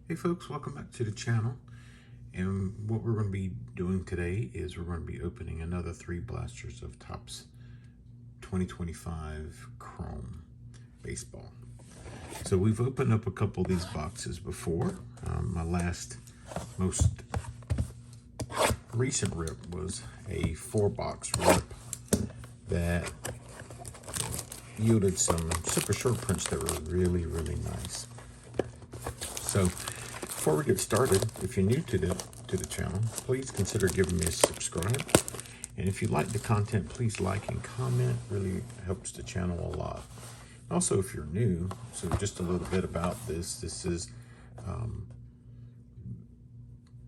Hey folks, welcome back to the channel. And what we're going to be doing today is we're going to be opening another 3 blasters of Topps 2025 Chrome Baseball. So we've opened up a couple of these boxes before. My most recent rip was a 4-box rip that yielded some super short prints that were really nice. So before we get started, if you're new to the channel, please consider giving me a subscribe. And if you like the content, please like and comment. Really helps the channel a lot. Also, if you're new, so just a little bit about this. This is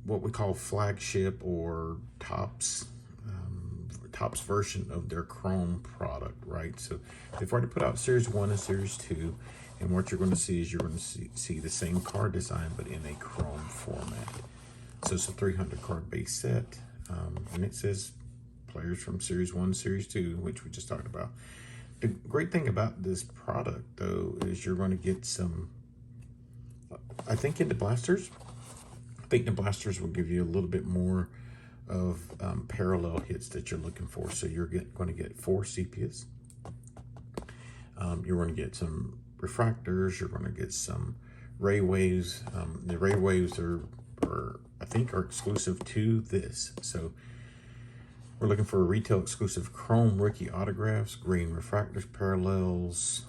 what we call flagship or Topps version of their Chrome product, right? So they've already put out Series 1 and Series 2. And what you're going to see is you're going to see the same card design, but in a Chrome format. So it's a 300 card base set. And it says players from Series 1, Series 2, which we just talked about. The great thing about this product, though, is you're going to get some, I think the blasters will give you a little bit more of parallel hits that you're looking for. So you're going to get 4 sepias. You're going to get some refractors. You're going to get some ray waves. The ray waves are I think are exclusive to this. So we're looking for a retail exclusive Chrome rookie autographs, green refractors, parallels,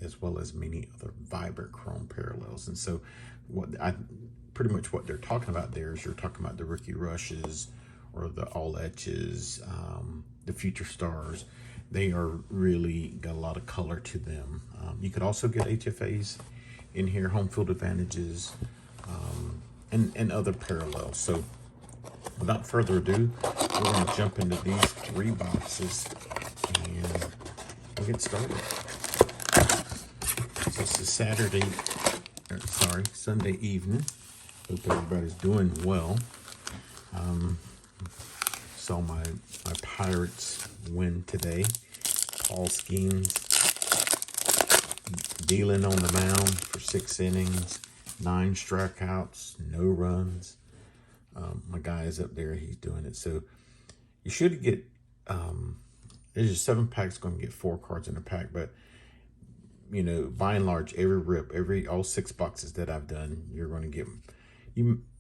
as well as many other vibrant Chrome parallels. And so pretty much what they're talking about there is you're talking about the rookie rushes or the all etches, the future stars. They are really got a lot of color to them. You could also get HFAs in here, home field advantages, and other parallels. So without further ado, we're going to jump into these 3 boxes and we'll get started. So this is Sunday evening. Hope everybody's doing well. Saw my Pirates win today. Paul Skeens dealing on the mound for 6 innings, 9 strikeouts, no runs. My guy is up there, he's doing it. So you should get, there's just 7 packs, going to get 4 cards in a pack, but you know, by and large, every rip, all 6 boxes that I've done, you're going to get,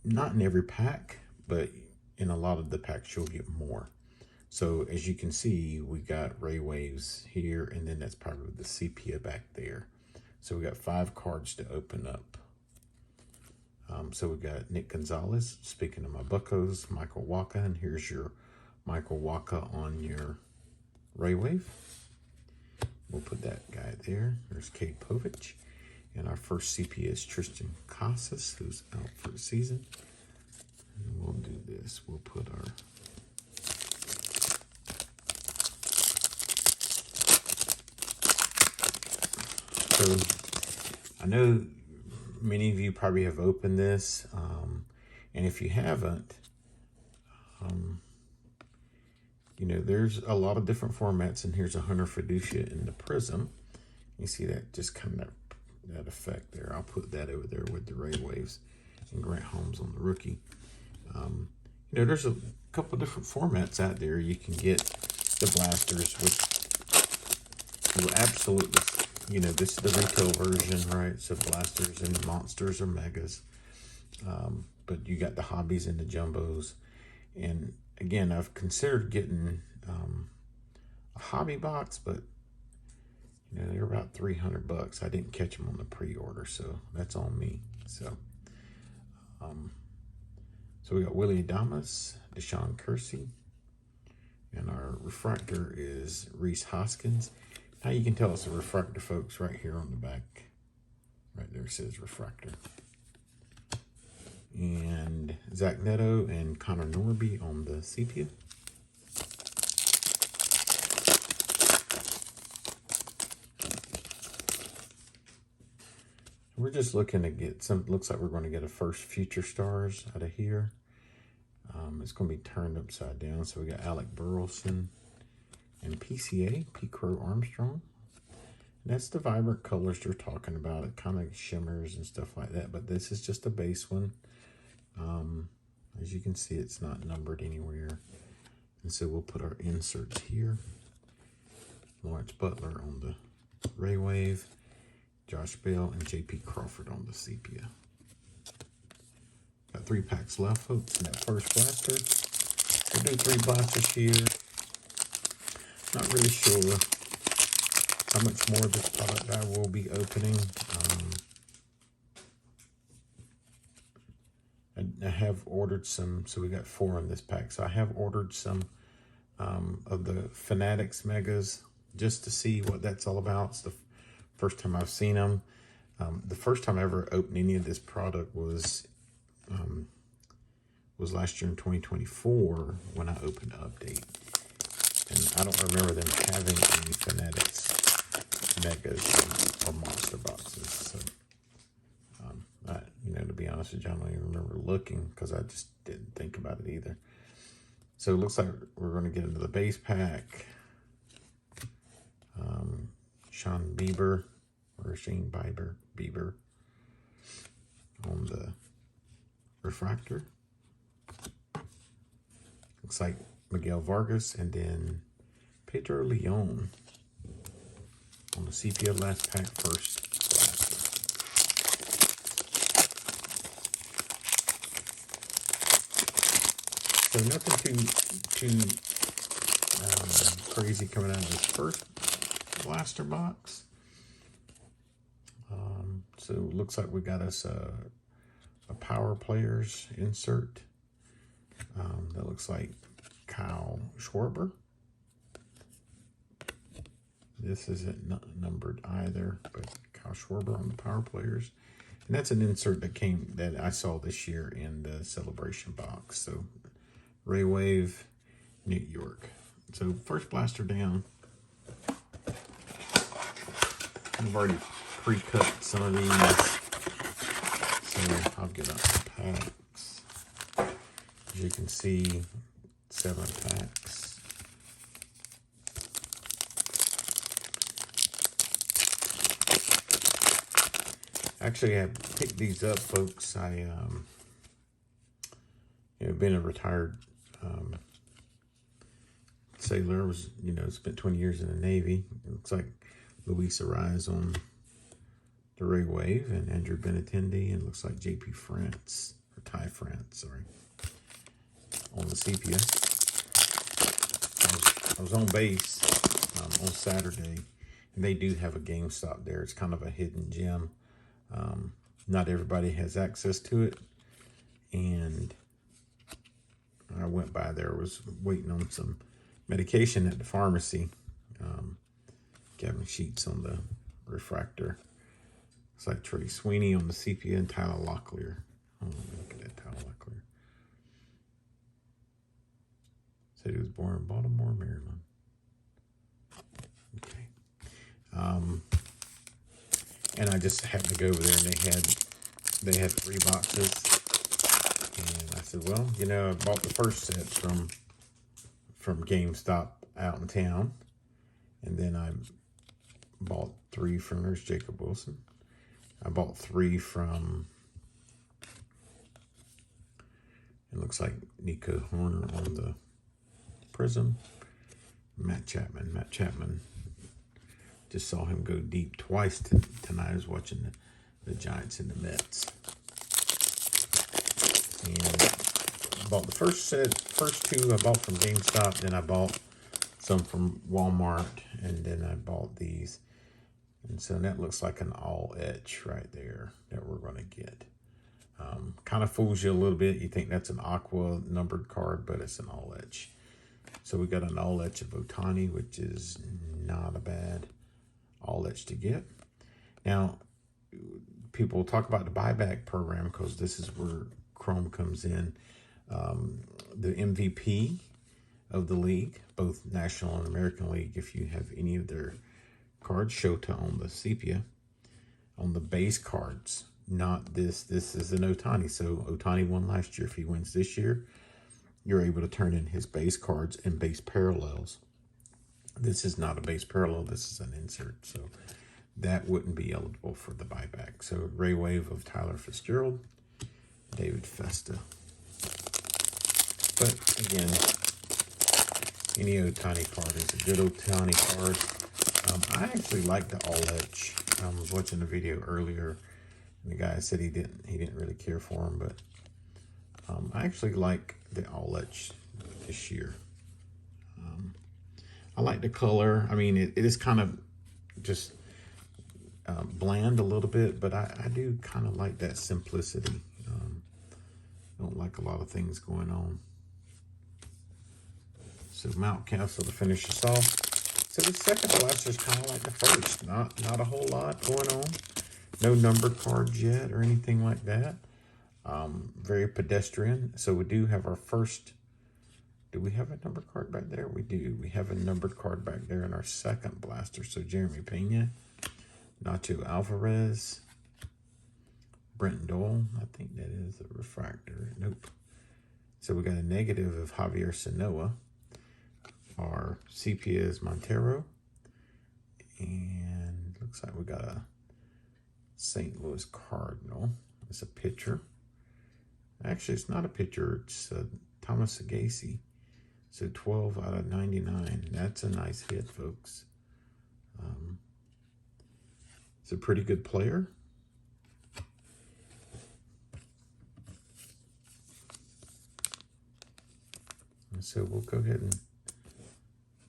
not in every pack, but in a lot of the packs, you'll get more. So as you can see, we got ray waves here, and then that's probably the sepia back there. So we got 5 cards to open up. So we got Nick Gonzalez, speaking of my buckos, Michael Wacha, and here's your Michael Wacha on your ray wave. We'll put that guy there. There's Cade Povich. And our first sepia is Tristan Casas, who's out for the season. And we'll do this. We'll put our So I know many of you probably have opened this, and if you haven't, you know, there's a lot of different formats, and here's a Hunter Fiducia in the Prism. You see that just kind of that effect there. I'll put that over there with the ray waves and Grant Holmes on the rookie. You know, there's a couple of different formats out there. You can get the blasters, which will absolutely, you know, this is the retail version, right? So blasters and monsters or megas. But you got the hobbies and the jumbos. And again, I've considered getting a hobby box, but you know, they're about $300. I didn't catch them on the pre-order, so that's on me. So we got Willie Adames, Deshaun Kersey, and our refractor is Reese Hoskins. Now you can tell it's a refractor, folks, right here on the back. Right there it says refractor. And Zach Neto and Connor Norby on the sepia. We're just looking to get some, looks like we're going to get a first future stars out of here. It's going to be turned upside down. So we got Alec Burleson and PCA, P. Crow Armstrong. And that's the vibrant colors they're talking about. It kind of shimmers and stuff like that. But this is just a base one. As you can see, it's not numbered anywhere. And so we'll put our inserts here. Lawrence Butler on the Ray Wave, Josh Bell, and JP Crawford on the sepia. Got 3 packs left, folks, in that first blaster. We'll do 3 blasters here. Not really sure how much more of this product I will be opening. I have ordered some, so we got 4 in this pack. So I have ordered some of the Fanatics Megas just to see what that's all about. It's the first time I've seen them. The first time I ever opened any of this product was last year in 2024 when I opened the update. And I don't remember them having any Fanatics Megas or Monster Boxes. So, to be honest with you, I don't even remember looking because I just didn't think about it either. So it looks like we're going to get into the base pack. Shane Bieber on the refractor. Looks like Miguel Vargas, and then Pedro Leon on the sepia last pack, first blaster. So nothing too crazy coming out of this first blaster box. So it looks like we got us a Power Players insert. That looks like Kyle Schwarber. This isn't numbered either, but Kyle Schwarber on the Power Players. And that's an insert that I saw this year in the Celebration box. So Ray Wave, New York. So first blaster down. I've already pre-cut some of these, so I'll get out the packs. As you can see, 7 packs. Actually, I picked these up, folks. I been a retired sailor. Was spent 20 years in the Navy. It looks like Luis Ariz on the Ray Wave, and Andrew Benintendi, and looks like JP France, or Ty France, sorry, on the sepia. I was on base on Saturday, and they do have a GameStop there. It's kind of a hidden gem. Not everybody has access to it, and I went by there, was waiting on some medication at the pharmacy. Gavin Sheets on the refractor. It's like Trey Sweeney on the sepia and Tyler Locklear. Oh, look at that, Tyler Locklear. Said he was born in Baltimore, Maryland. Okay. And I just happened to go over there, and they had 3 boxes. And I said, well, I bought the first set from GameStop out in town. And then I bought 3 from, there's Jacob Wilson. I bought 3 from, it looks like Nico Horner on the Prism. Matt Chapman. Just saw him go deep twice tonight. I was watching the Giants and the Mets. And bought the first 2 I bought from GameStop. Then I bought some from Walmart. And then I bought these. And so that looks like an all etch right there that we're going to get. Kind of fools you a little bit. You think that's an aqua numbered card, but it's an all etch. So we got an all etch of Ohtani, which is not a bad all etch to get. Now, people talk about the buyback program because this is where Chrome comes in. The MVP of the league, both National and American League, if you have any of their cards, Shota on the sepia, on the base cards, not this. This is an Ohtani. So Ohtani won last year. If he wins this year, you're able to turn in his base cards and base parallels. This is not a base parallel. This is an insert. So that wouldn't be eligible for the buyback. So Ray Wave of Tyler Fitzgerald, David Festa. But again, any Ohtani card is a good Ohtani card. I actually like the All Etch. I was watching a video earlier, and the guy said he didn't really care for him, but I actually like the All Etch this year. I like the color. I mean, it is kind of just bland a little bit, but I do kind of like that simplicity. Don't like a lot of things going on. So Mount Castle to finish us off. So the second blaster is kind of like the first. Not a whole lot going on. No numbered cards yet or anything like that. Very pedestrian. So we do have our first. Do we have a numbered card back there? We do. We have a numbered card back there in our second blaster. So Jeremy Pena, Nacho Alvarez, Brent Doyle. I think that is a refractor. Nope. So we got a negative of Javier Sanoa. Our CP is Montero. And looks like we got a St. Louis Cardinal. It's a pitcher. Actually, it's not a pitcher. It's Thomas Sagasi. So 12 out of 99. That's a nice hit, folks. It's a pretty good player. And so we'll go ahead and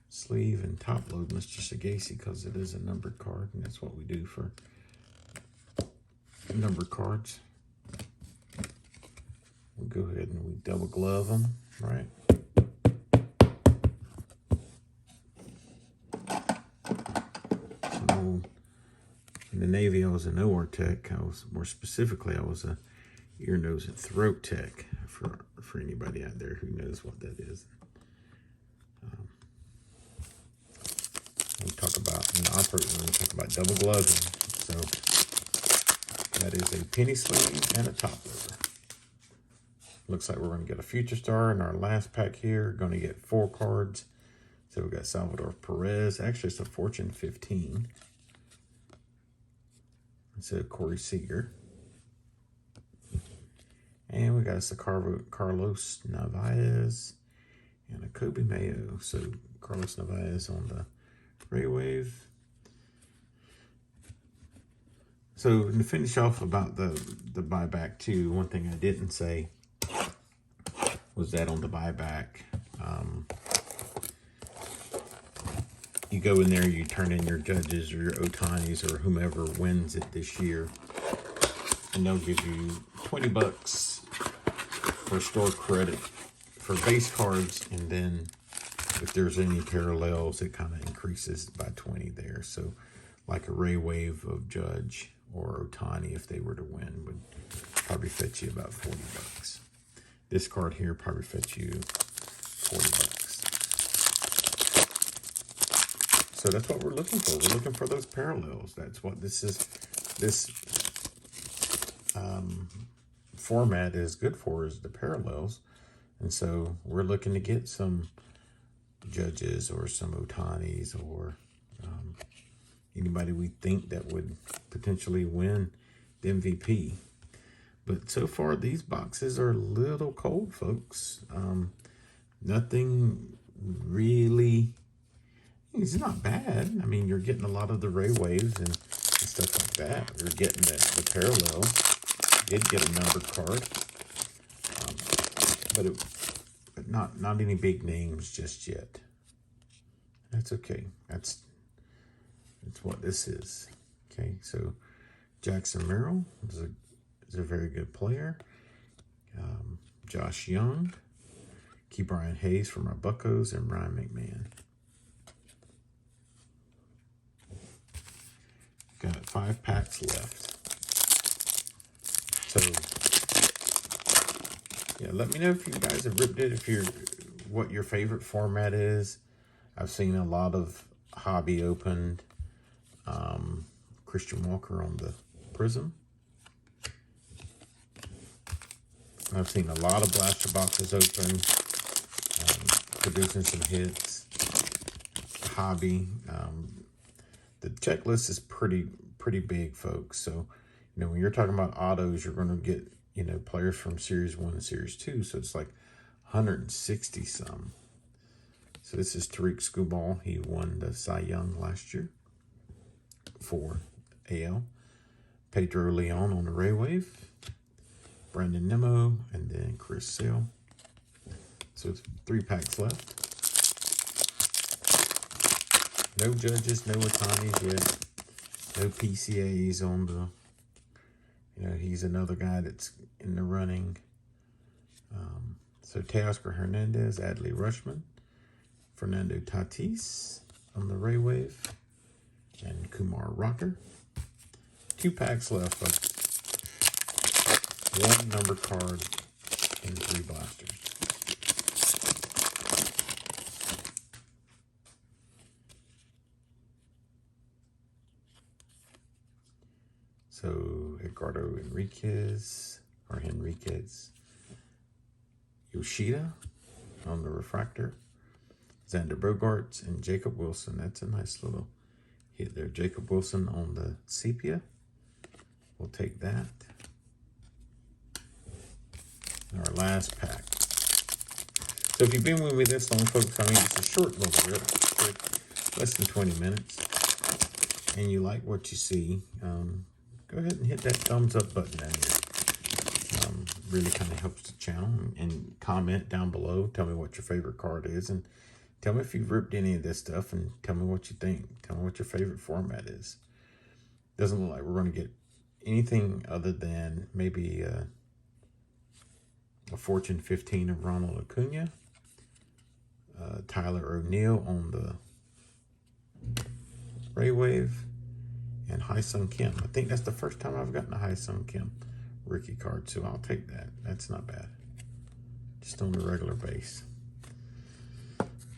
sleeve and top load Mr. Sagasi because it is a numbered card, and that's what we do for numbered cards. We'll go ahead and we double glove them, right? So in the Navy, I was an OR tech. I was more specifically, I was a ear, nose, and throat tech for anybody out there who knows what that is. We talk about in the operating room, we talk about double gloving. So that is a penny sleeve and a top loader. Looks like we're going to get a future star in our last pack here. Going to get 4 cards. So we got Salvador Perez. Actually, it's a Fortune 15. It's a Corey Seager. And we got a Carlos Narvaez and a Kobe Mayo. So Carlos Narvaez on the Ray Wave. So to finish off about the buyback too, one thing I didn't say was that on the buyback, you go in there, you turn in your judges or your Ohtanis or whomever wins it this year, and they'll give you $20 for store credit for base cards, and then if there's any parallels, it kind of increases by 20 there. So like a Ray Wave of Judge or Ohtani, if they were to win, would probably fetch you about $40. This card here probably fetch you $40. So that's what we're looking for. We're looking for those parallels. That's what this is. This format is good for, is the parallels. And so we're looking to get some Judges or some Ohtanis or anybody we think that would potentially win the MVP. But so far, these boxes are a little cold, folks. Nothing really, it's not bad. I mean, you're getting a lot of the Ray Waves and stuff like that. You're getting the parallel. Did get a numbered card. But not any big names just yet. That's okay. That's what this is. Okay, so Jackson Merrill is a very good player. Josh Young, Key Brian Hayes from our Buccos, and Ryan McMahon. Got 5 packs left. So yeah, let me know if you guys have ripped it, what your favorite format is. I've seen a lot of hobby opened. Christian Walker on the Prism. I've seen a lot of blaster boxes open, producing some hits. Hobby. the checklist is pretty big, folks. So, you know, when you're talking about autos, you're going to get, you know, players from Series 1 and Series 2. So it's like 160 some. So this is Tariq Skubal. He won the Cy Young last year for AL. Pedro Leon on the Ray Wave. Brandon Nimmo, and then Chris Sale. So it's 3 packs left. No Judges, no Otanis yet. No PCAs on the, you know, he's another guy that's in the running. So Teoscar Hernandez, Adley Rutschman, Fernando Tatis on the Ray Wave, and Kumar Rocker. 2 packs left, folks. 1 number card and 3 blasters. So Edgardo Henriquez, Yoshida on the refractor, Xander Bogaerts, and Jacob Wilson. That's a nice little hit there. Jacob Wilson on the sepia. We'll take that. Our last pack. So if you've been with me this long, folks, I mean, it's a short little rip, quick, less than 20 minutes, and you like what you see, go ahead and hit that thumbs up button down here. Really kind of helps the channel, and comment down below. Tell me what your favorite card is, and tell me if you've ripped any of this stuff, and tell me what you think. Tell me what your favorite format is. Doesn't look like we're going to get anything other than maybe a Fortune 15 of Ronald Acuna, Tyler O'Neill on the Ray Wave, and Hai-Sung Kim. I think that's the first time I've gotten a Hai-Sung Kim rookie card, so I'll take that. That's not bad. Just on the regular base.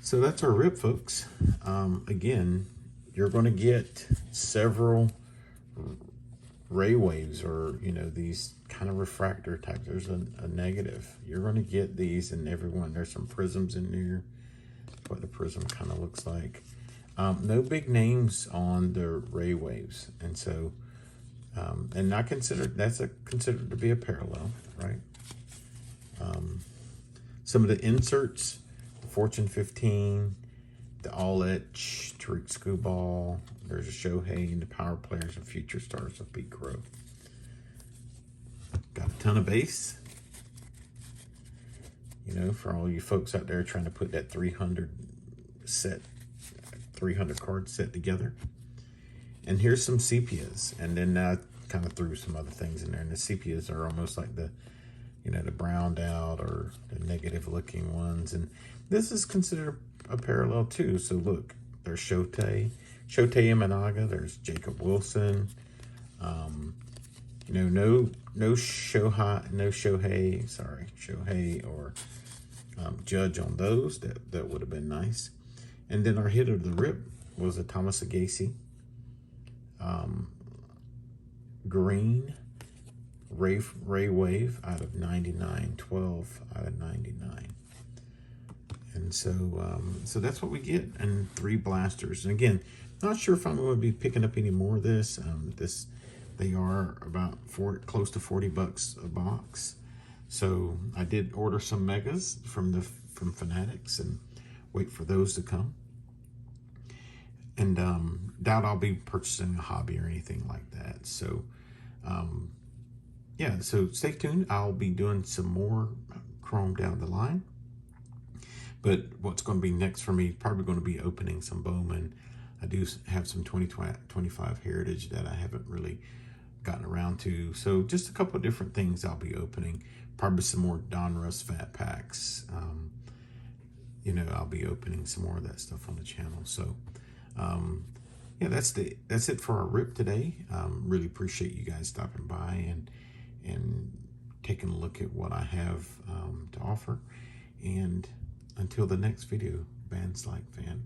So that's our rip, folks. Again, you're going to get several Ray Waves, or, you know, these kind of refractor types. There's a negative. You're going to get these in every one. There's some prisms in there. What the prism kind of looks like. No big names on the Ray Waves, and so and not considered, that's considered to be a parallel, right? Some of the inserts, the Fortune 15, the All Etch, Tariq Skubal, there's a Shohei, and the Power Players and Future Stars of Pete Crow. Got a ton of base. You know, for all you folks out there trying to put that 300 card set together. And here's some sepias, and then I kind of threw some other things in there. And the sepias are almost like the, you know, the browned out or the negative looking ones. And this is considered a parallel too. So look, there's Shohei Imanaga, there's Jacob Wilson. You know, no Shohei or Judge on those. That would have been nice. And then our hit of the rip was a Thomas Agassi. Green Ray Wave out of 99, 12 out of 99. And so so that's what we get, and 3 blasters. And again, not sure if I'm going to be picking up any more of this. They are about close to $40 a box. So I did order some megas from Fanatics and wait for those to come. And doubt I'll be purchasing a hobby or anything like that. So yeah, so stay tuned. I'll be doing some more Chrome down the line. But what's going to be next for me, probably going to be opening some Bowman. I do have some 2025 Heritage that I haven't really gotten around to. So just a couple of different things I'll be opening. Probably some more Donruss Fat Packs. You know, I'll be opening some more of that stuff on the channel. So yeah, that's it for our rip today. Really appreciate you guys stopping by and taking a look at what I have to offer. And until the next video, Bands Like Fan